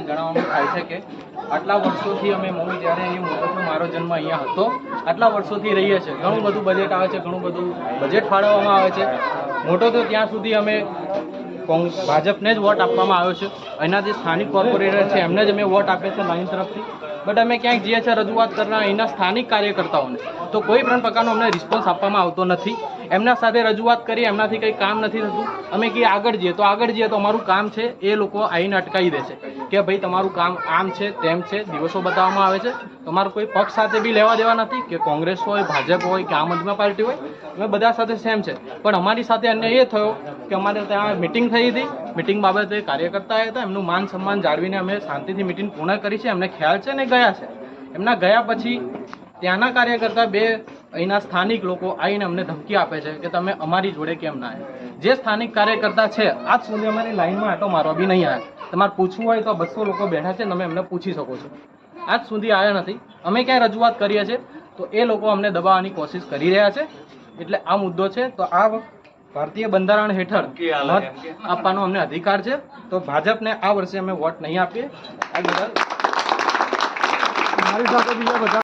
જણાવવાનું થાય છે કે આટલા વર્ષોથી અમે મમ્મી જ્યારે અહીં મોટો થયો, મારો જન્મ અહીંયા હતો, આટલા વર્ષોથી રહીએ છીએ. ઘણું બધું બજેટ આવે છે, ઘણું બધું બજેટ ફાળવવામાં આવે છે. મોટો થયો ત્યાં સુધી અમે ભાજપને જ વોટ આપવામાં આવ્યો છે. અહીંના જે સ્થાનિક કોર્પોરેટર છે એમને જ અમે વોટ આપીએ છીએ લાઈન તરફથી. બટ અમે ક્યાંક જઈએ છીએ રજૂઆત કરતા અહીંના સ્થાનિક કાર્યકર્તાઓને, તો કોઈ પણ પ્રકારનો અમને રિસ્પોન્સ આપવામાં આવતો નથી. એમના સાથે રજૂઆત કરી, એમનાથી કંઈ કામ નથી થતું. અમે કે આગળ જઈએ તો અમારું કામ છે એ લોકો આવીને અટકાવી દે છે કે ભાઈ તમારું કામ આમ છે તેમ છે, દિવસો બતાવવામાં આવે છે. તમારું કોઈ પક્ષ સાથે બી લેવા દેવા નથી, કે કોંગ્રેસ હોય, ભાજપ હોય કે આમ આદમી પાર્ટી હોય, અમે બધા સાથે સેમ છે. પણ અમારી સાથે અન્યાય એ થયો કે અમારે ત્યાં મિટિંગ થઈ હતી. મિટિંગ બાબતે કાર્યકર્તા આવ્યા હતા, એમનું માન સન્માન જાળવીને અમે શાંતિથી મિટિંગ પૂર્ણ કરી છે. એમને ખ્યાલ છે ને ગયા છે. એમના ગયા પછી ત્યાંના કાર્યકર્તા બે અહીંના સ્થાનિક લોકો આવીને અમને ધમકી આપે છે કે તમે અમારી જોડે કેમ ના આવ્યા. જે સ્થાનિક કાર્યકર્તા છે આજ સુધી અમારી લાઈનમાં આટો મારવા બી નહીં આવ્યા. તમારે પૂછવું હોય તો 200 લોકો બેઠા છે, તમે એમને પૂછી શકો છો. આજ સુધી આવ્યા નથી. અમે ક્યાંય રજૂઆત કરીએ છીએ તો એ લોકો અમને દબાવવાની કોશિશ કરી રહ્યા છે. એટલે આ મુદ્દો છે. તો આ ભારતીય બંધારણ હેઠળ મત આપવાનો અમને અધિકાર છે. તો ભાજપને આ વર્ષે અમે વોટ નહીં આપીએ. આ બદલ મારી સાથે બીજા બધા